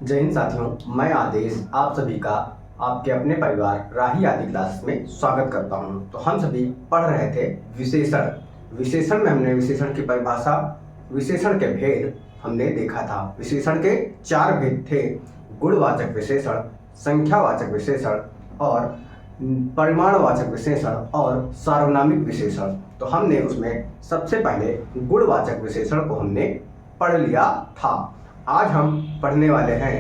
जय हिंद साथियों, मैं आदेश आप सभी का आपके अपने परिवार राही आदि क्लास में स्वागत करता हूं। तो हम सभी पढ़ रहे थे विशेषण। विशेषण में हमने विशेषण की परिभाषा, विशेषण के भेद हमने देखा था। विशेषण के 4 भेद थे: गुणवाचक विशेषण, संख्यावाचक विशेषण और परिमाणवाचक विशेषण और सार्वनामिक विशेषण। तो हमने उसमें सबसे पहले गुणवाचक विशेषण को हमने पढ़ लिया था। आज हम पढ़ने वाले हैं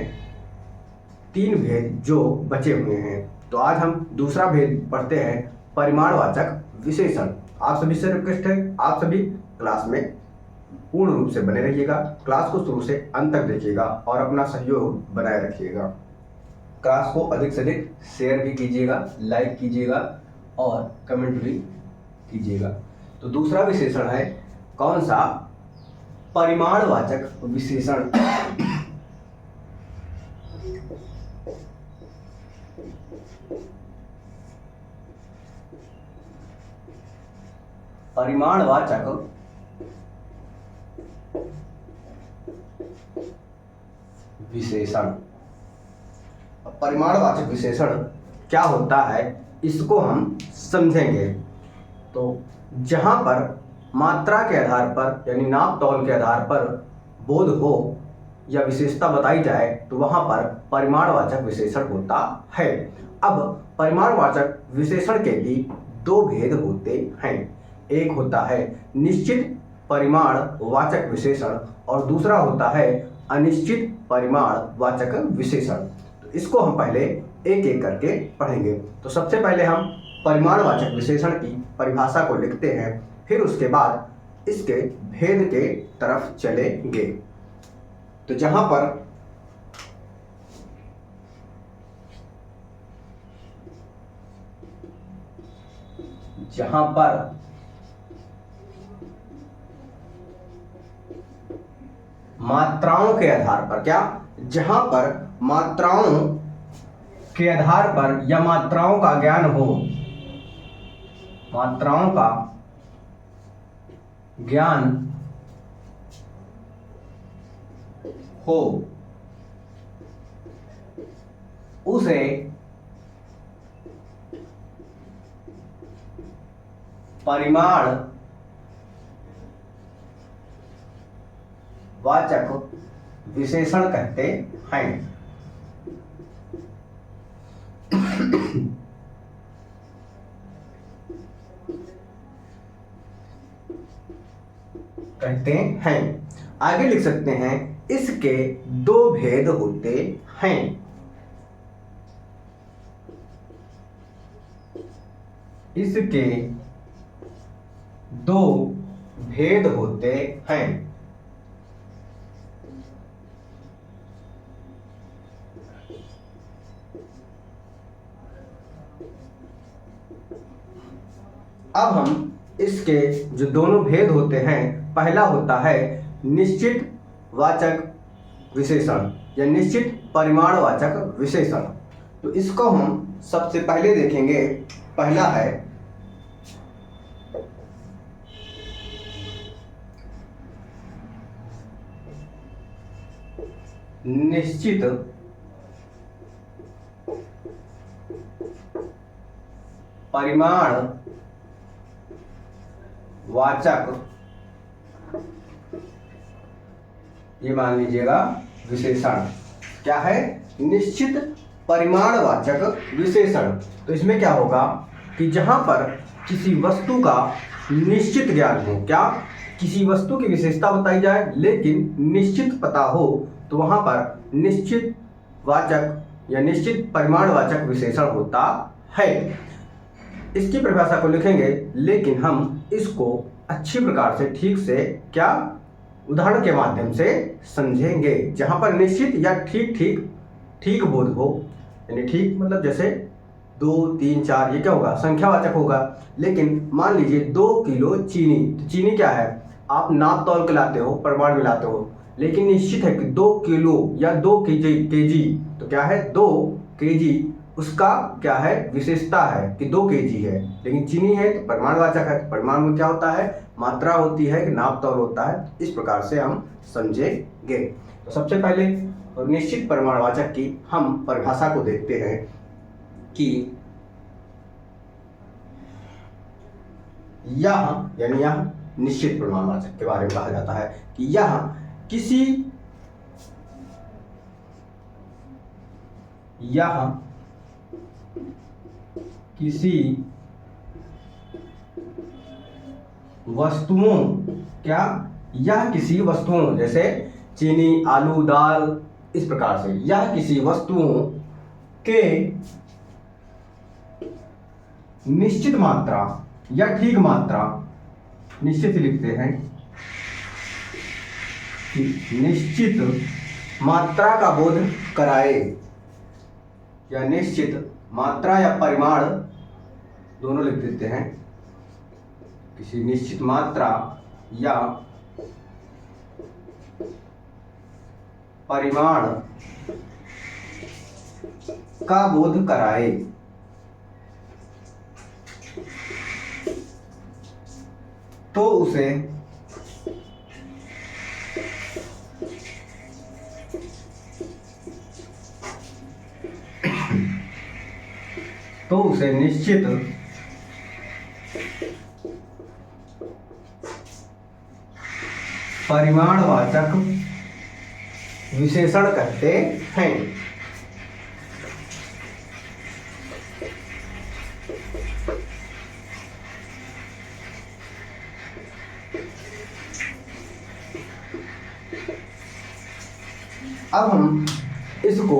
3 भेद जो बचे हुए हैं। तो आज हम दूसरा भेद पढ़ते हैं, परिमाणवाचक विशेषण। आप सभी से रिक्वेस्ट है, आप सभी क्लास में पूर्ण रूप से बने रहिएगा। क्लास को शुरू से अंत तक देखिएगा और अपना सहयोग बनाए रखिएगा। क्लास को अधिक से अधिक शेयर भी कीजिएगा, लाइक कीजिएगा और कमेंट भी कीजिएगा। तो दूसरा विशेषण है कौन सा? परिमाणवाचक विशेषण। परिमाणवाचक विशेषण। परिमाणवाचक विशेषण क्या होता है, इसको हम समझेंगे। तो जहां पर मात्रा के आधार पर यानी नाप तौल के आधार पर बोध हो या विशेषता बताई जाए तो वहां पर परिमाणवाचक विशेषण होता है। अब परिमाणवाचक विशेषण के भी 2 भेद होते हैं। एक होता है निश्चित परिमाणवाचक विशेषण और दूसरा होता है अनिश्चित परिमाणवाचक विशेषण। तो इसको हम पहले एक एक करके पढ़ेंगे। तो सबसे पहले हम परिमाणवाचक विशेषण की परिभाषा को लिखते हैं, फिर उसके बाद इसके भेद के तरफ चलेंगे। तो जहां पर मात्राओं के आधार पर जहां पर मात्राओं के आधार पर या मात्राओं का ज्ञान हो, मात्राओं का ज्ञान हो, उसे परिमाणवाचक विशेषण कहते हैं। आगे लिख सकते हैं, इसके 2 भेद होते हैं। इसके 2 भेद होते हैं। अब हम इसके जो दोनों भेद होते हैं, पहला होता है निश्चित वाचक विशेषण या निश्चित परिमाणवाचक विशेषण। तो इसको हम सबसे पहले देखेंगे। पहला है निश्चित परिमाणवाचक ये मान लीजिएगा विशेषण। क्या है? निश्चित परिमाणवाचक विशेषण। तो इसमें क्या होगा कि जहां पर किसी वस्तु का निश्चित ज्ञान हो, किसी वस्तु की विशेषता बताई जाए लेकिन निश्चित पता हो, तो वहां पर निश्चित वाचक या निश्चित परिमाणवाचक विशेषण होता है। इसकी परिभाषा को लिखेंगे, लेकिन हम इसको अच्छी प्रकार से ठीक से उदाहरण के माध्यम से समझेंगे। जहां पर निश्चित या ठीक बोध हो, यानी ठीक मतलब जैसे 2, 3, 4 ये क्या होगा? संख्यावाचक होगा। लेकिन मान लीजिए 2 किलो चीनी, तो चीनी क्या है? आप नाप तौल के लाते हो, परिमाण में लाते हो, लेकिन निश्चित है कि 2 किलो या 2 केजी। तो क्या है? 2 केजी उसका क्या है, विशेषता है कि 2 kg है। लेकिन चीनी है तो परिमाणवाचक है, तो परिमाण में क्या होता है, मात्रा होती है कि नाप तौल होता है। इस प्रकार से हम समझेंगे। तो सबसे पहले निश्चित परिमाणवाचक की हम परिभाषा को देखते हैं कि यह यानी यह निश्चित परिमाणवाचक के बारे में कहा जाता है कि यह किसी वस्तुओं यह किसी वस्तुओं जैसे चीनी, आलू, दाल, इस प्रकार से यह किसी वस्तुओं के निश्चित मात्रा या ठीक मात्रा, निश्चित लिखते हैं कि निश्चित मात्रा का बोध कराए, या निश्चित मात्रा या परिमाण दोनों लिख देते हैं, किसी निश्चित मात्रा या परिमाण का बोध कराए। तो उसे निश्चित परिमाणवाचक विशेषण कहते हैं। अब हम इसको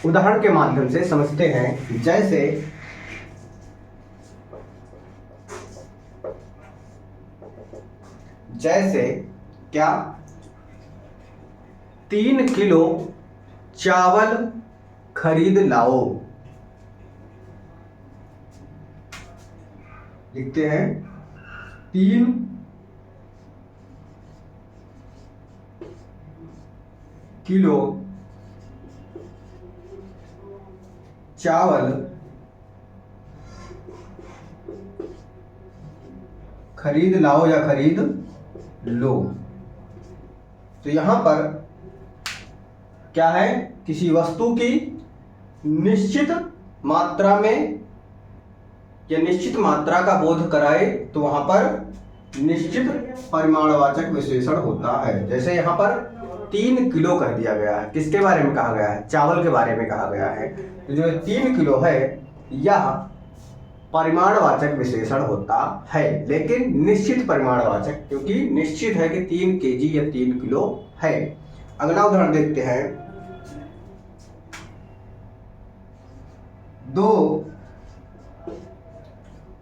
उदाहरण के माध्यम से समझते हैं। जैसे क्या 3 किलो चावल खरीद लाओ। लिखते हैं 3 किलो चावल खरीद लाओ या खरीद लो। तो यहां पर क्या है, किसी वस्तु की निश्चित मात्रा में या निश्चित मात्रा का बोध कराए तो वहां पर निश्चित परिमाणवाचक विशेषण होता है। जैसे यहां पर 3 किलो कह दिया गया है, किसके बारे में कहा गया है, चावल के बारे में कहा गया है। तो जो 3 किलो है यह परिमाणवाचक विशेषण होता है, लेकिन निश्चित परिमाणवाचक, क्योंकि निश्चित है कि 3 kg या 3 किलो है। अगला उदाहरण देखते हैं। 2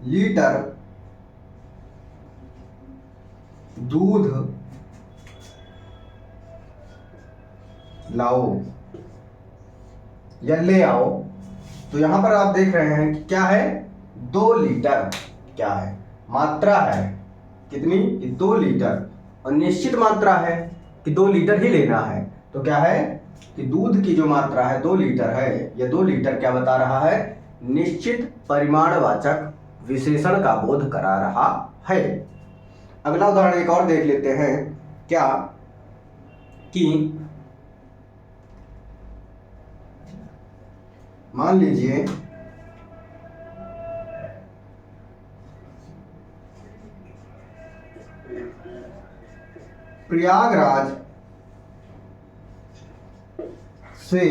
लीटर दूध लाओ या ले आओ। तो यहां पर आप देख रहे हैं कि क्या है, 2 लीटर क्या है, मात्रा है कितनी, 2 लीटर, और निश्चित मात्रा है कि 2 लीटर ही लेना है। तो क्या है कि दूध की जो मात्रा है 2 लीटर है, यह 2 लीटर क्या बता रहा है, निश्चित परिमाणवाचक विशेषण का बोध करा रहा है। अगला उदाहरण एक और देख लेते हैं। क्या कि मान लीजिए प्रयागराज से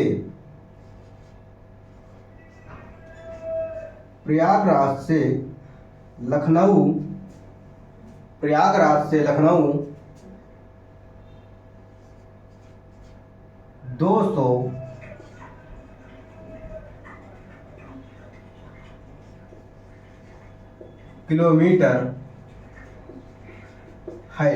लखनऊ 200 किलोमीटर है।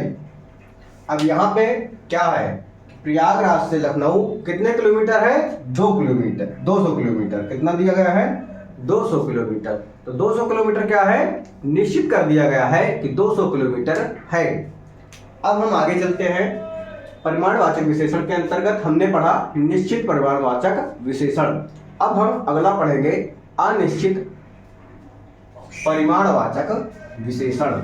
अब यहाँ पे क्या है, प्रयागराज से लखनऊ कितने किलोमीटर है, 2 किलोमीटर, 200 किलोमीटर, कितना दिया गया है, 200 किलोमीटर। तो 200 किलोमीटर क्या है, निश्चित कर दिया गया है कि 200 किलोमीटर है। अब हम आगे चलते हैं। परिमाणवाचक विशेषण के अंतर्गत हमने पढ़ा निश्चित परिमाणवाचक विशेषण। अब हम अगला पढ़ेंगे अनिश्चित परिमाणवाचक विशेषण।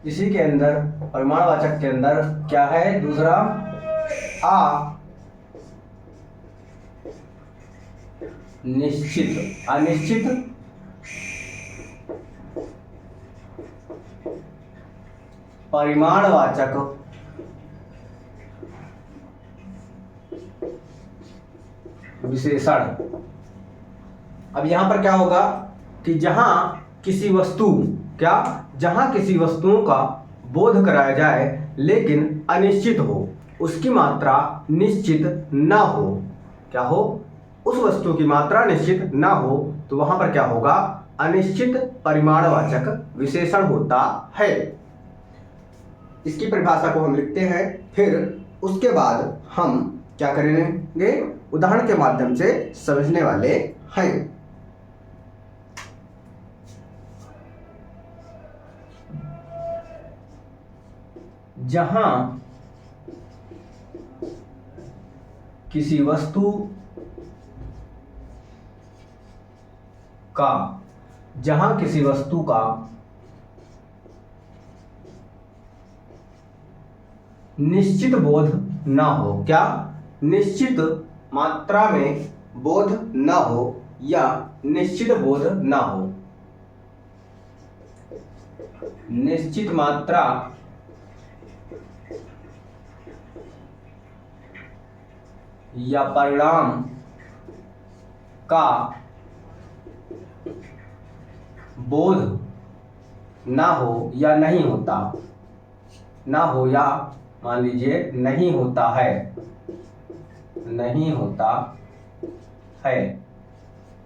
इसी के अंदर परिमाणवाचक के अंदर क्या है, दूसरा निश्चित अनिश्चित परिमाणवाचक विशेषण। अब यहां पर क्या होगा कि जहां किसी वस्तुओं का बोध कराया जाए लेकिन अनिश्चित हो, उसकी मात्रा निश्चित ना हो, क्या हो, उस वस्तु की मात्रा निश्चित ना हो, तो वहां पर क्या होगा, अनिश्चित परिमाणवाचक विशेषण होता है। इसकी परिभाषा को हम लिखते हैं, फिर उसके बाद हम क्या करेंगे, उदाहरण के माध्यम से समझने वाले हैं। जहां किसी वस्तु का निश्चित बोध ना हो, क्या, निश्चित मात्रा में बोध ना हो या निश्चित बोध ना हो, निश्चित मात्रा या परिणाम का बोध ना हो या नहीं होता, ना हो या मान लीजिए नहीं होता है, नहीं होता है,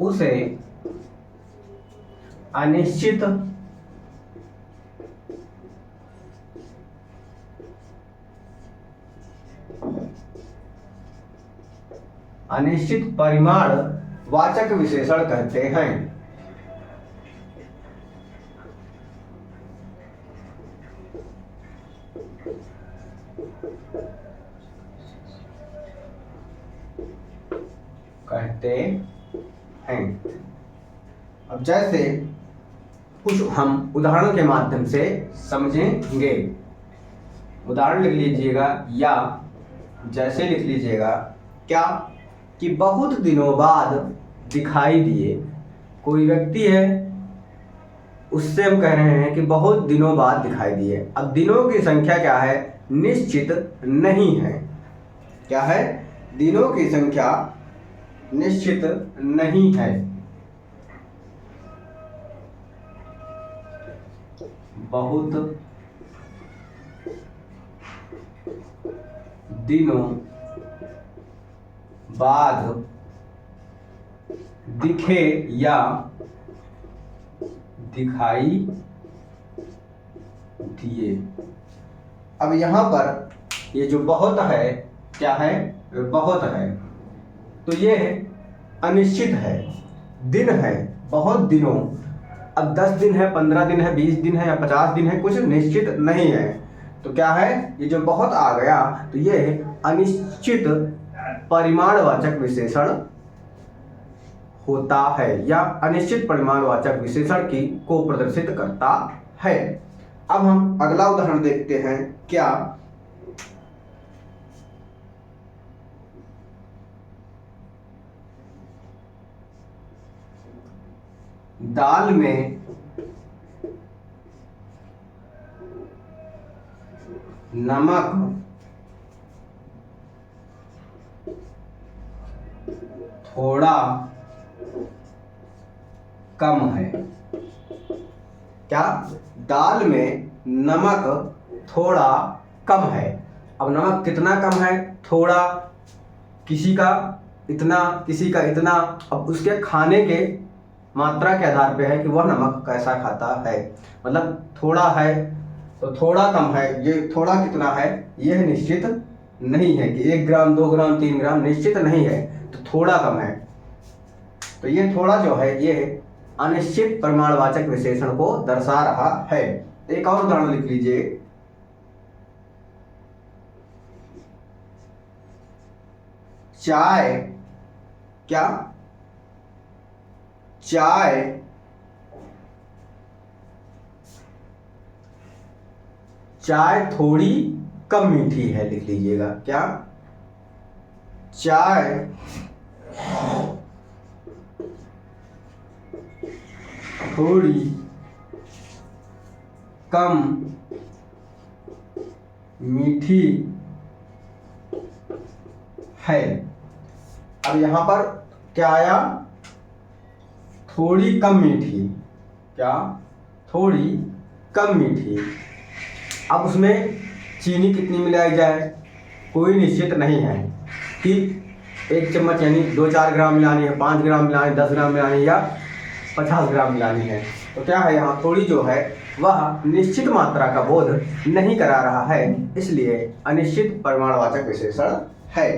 उसे अनिश्चित परिमाण वाचक विशेषण कहते हैं। अब जैसे कुछ हम उदाहरण के माध्यम से समझेंगे। उदाहरण लिख लीजिएगा या जैसे लिख लीजिएगा, क्या, कि बहुत दिनों बाद दिखाई दिए। कोई व्यक्ति है, उससे हम कह रहे हैं कि बहुत दिनों बाद दिखाई दिए। अब दिनों की संख्या क्या है, निश्चित नहीं है, क्या है, दिनों की संख्या निश्चित नहीं है। बहुत दिनों बाद दिखे या दिखाई दिए। अब यहां पर ये जो बहुत है, क्या है, बहुत है, तो ये अनिश्चित है, दिन है, बहुत दिनों। अब 10 दिन है, 15 दिन है, 20 दिन है या 50 दिन है, कुछ निश्चित नहीं है, तो क्या है, ये जो बहुत आ गया, तो ये अनिश्चित परिमाणवाचक विशेषण होता है या अनिश्चित परिमाणवाचक विशेषण को प्रदर्शित करता है। अब हम अगला उदाहरण देखते हैं, क्या, दाल में नमक थोड़ा कम है, क्या, दाल में नमक थोड़ा कम है। अब नमक कितना कम है? थोड़ा, किसी का इतना, किसी का इतना। अब उसके खाने के मात्रा के आधार पे है कि वह नमक कैसा खाता है। मतलब थोड़ा है तो थोड़ा कम है, ये थोड़ा कितना है यह निश्चित नहीं है कि 1 ग्राम 2 ग्राम 3 ग्राम, निश्चित नहीं है, तो थोड़ा कम है। तो ये थोड़ा जो है ये अनिश्चित परिमाणवाचक विशेषण को दर्शा रहा है। एक और उदाहरण लिख लीजिए। चाय, क्या चाय चाय थोड़ी कम मीठी है, लिख लीजिएगा। क्या चाय थोड़ी कम मीठी है। अब यहां पर क्या आया? थोड़ी कम मीठी। क्या थोड़ी कम मीठी। अब उसमें चीनी कितनी मिलाई जाए? कोई निश्चित नहीं है कि 1 चम्मच यानी 2-4 ग्राम मिलानी है, 5 ग्राम मिलानी, 10 ग्राम मिलानी या 50 ग्राम मिलानी है। तो क्या है, यहाँ थोड़ी जो है वह निश्चित मात्रा का बोध नहीं करा रहा है, इसलिए अनिश्चित परिमाणवाचक विशेषण है।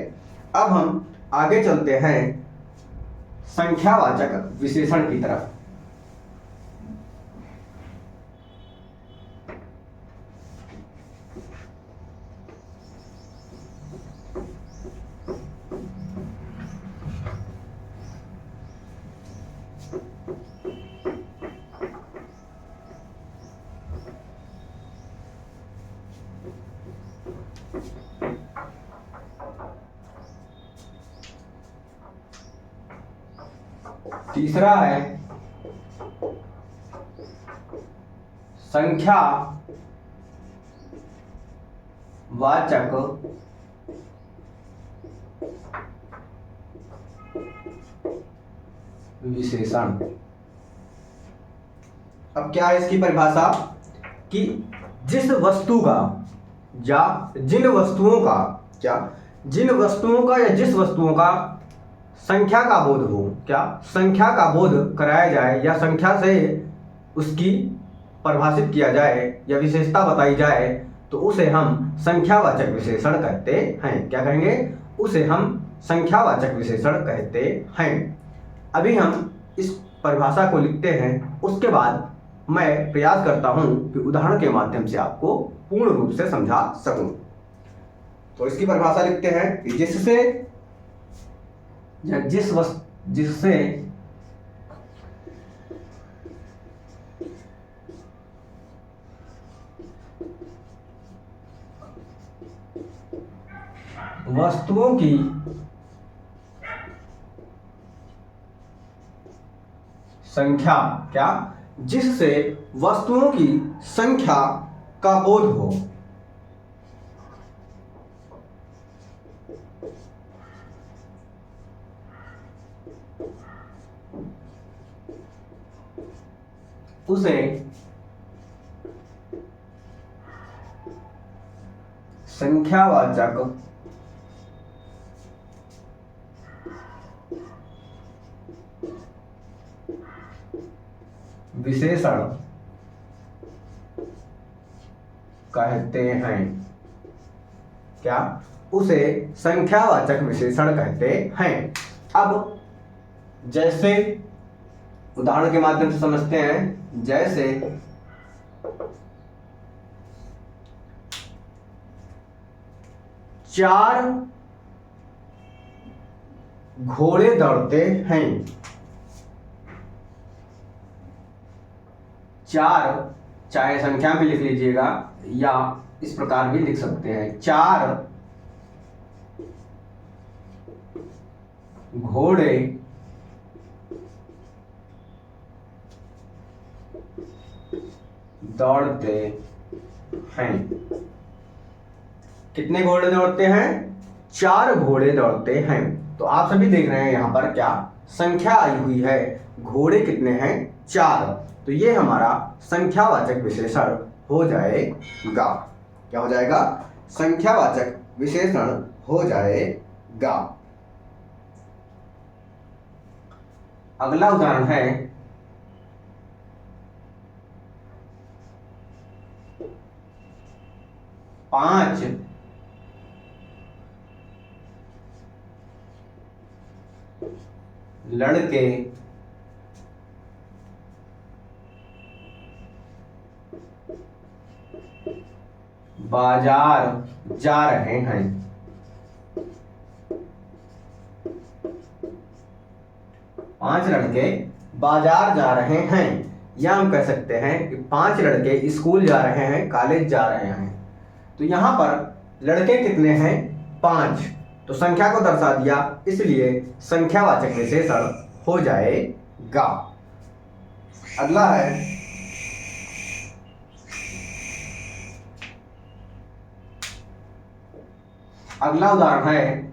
अब हम आगे चलते हैं संख्यावाचक विशेषण की तरफ। तीसरा है संख्या वाचक विशेषण। अब क्या है इसकी परिभाषा कि जिस वस्तु का या जिन वस्तुओं का, क्या जिन वस्तुओं का या जिस वस्तुओं का संख्या का बोध हो, क्या संख्या का बोध कराया जाए या संख्या से उसकी परिभाषित किया जाए या विशेषता बताई जाए, तो उसे हम संख्यावाचक विशेषण कहते हैं। क्या कहेंगे? उसे हम संख्यावाचक विशेषण कहते हैं। अभी हम इस परिभाषा को लिखते हैं, उसके बाद मैं प्रयास करता हूं कि उदाहरण के माध्यम से आपको पूर्ण रूप से समझा सकूं। तो इसकी परिभाषा लिखते हैं कि जिससे या जिससे वस्तुओं की संख्या, क्या जिससे वस्तुओं की संख्या का बोध हो, उसे संख्यावाचक विशेषण कहते हैं। क्या उसे संख्यावाचक विशेषण कहते हैं। अब जैसे उदाहरण के माध्यम से समझते हैं। जैसे चार घोड़े दौड़ते हैं। चार चाहे संख्या में लिख लीजिएगा या इस प्रकार भी लिख सकते हैं। 4 घोड़े दौड़ते हैं। कितने घोड़े दौड़ते हैं? 4 घोड़े दौड़ते हैं। तो आप सभी देख रहे हैं यहाँ पर क्या संख्या आई हुई है, घोड़े कितने हैं? 4। तो ये हमारा संख्यावाचक विशेषण हो जाएगा। क्या हो जाएगा? संख्यावाचक विशेषण हो जाएगा। अगला उदाहरण है पांच लड़के बाजार जा रहे हैं। पांच लड़के बाजार जा रहे हैं, या हम कह सकते हैं कि पांच लड़के स्कूल जा रहे हैं, कॉलेज जा रहे हैं। तो यहां पर लड़के कितने हैं? पांच। तो संख्या को दर्शा दिया, इसलिए संख्यावाचक विशेषण हो जाएगा। अगला है अगला उदाहरण है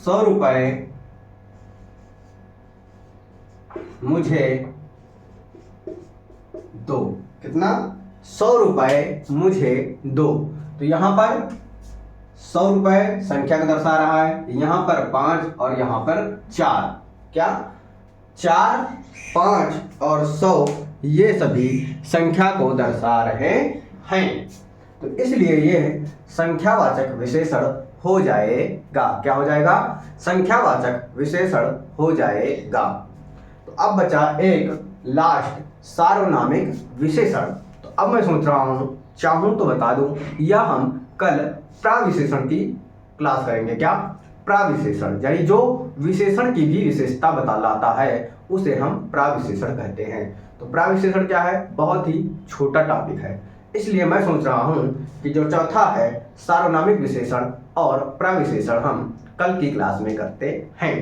100 रुपए मुझे दो। कितना? 100 रुपए मुझे दो। तो यहां पर 100 रुपए संख्या को दर्शा रहा है, यहां पर 5 और यहां पर 4। क्या? 4, 5 और 100 ये सभी संख्या को दर्शा रहे हैं। तो इसलिए ये संख्यावाचक विशेषण हो जाएगा। क्या हो जाएगा? संख्यावाचक विशेषण हो जाएगा। तो अब बचा एक लास्ट सार्वनामिक विशेषण। तो अब मैं सोच रहा हूं, चाहूं तो बता दूं, या हम कल प्राविशेषण की क्लास करेंगे। क्या? प्राविशेषण, यानी जो विशेषण की भी विशेषता बतलाता है उसे हम प्राविशेषण कहते हैं। तो प्राविशेषण क्या है? बहुत ही छोटा टॉपिक है, इसलिए मैं सोच रहा हूं कि जो चौथा है सार्वनामिक विशेषण और प्राविशेषण हम कल की क्लास में करते हैं।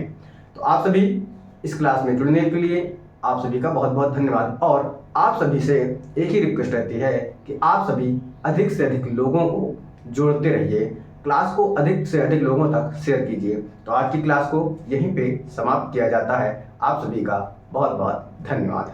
तो आप सभी इस क्लास में जुड़ने के लिए आप सभी का बहुत बहुत धन्यवाद। और आप सभी से एक ही रिक्वेस्ट रहती है कि आप सभी अधिक से अधिक लोगों को जोड़ते रहिए, क्लास को अधिक से अधिक लोगों तक शेयर कीजिए। तो आज की क्लास को यहीं पे समाप्त किया जाता है। आप सभी का बहुत बहुत धन्यवाद।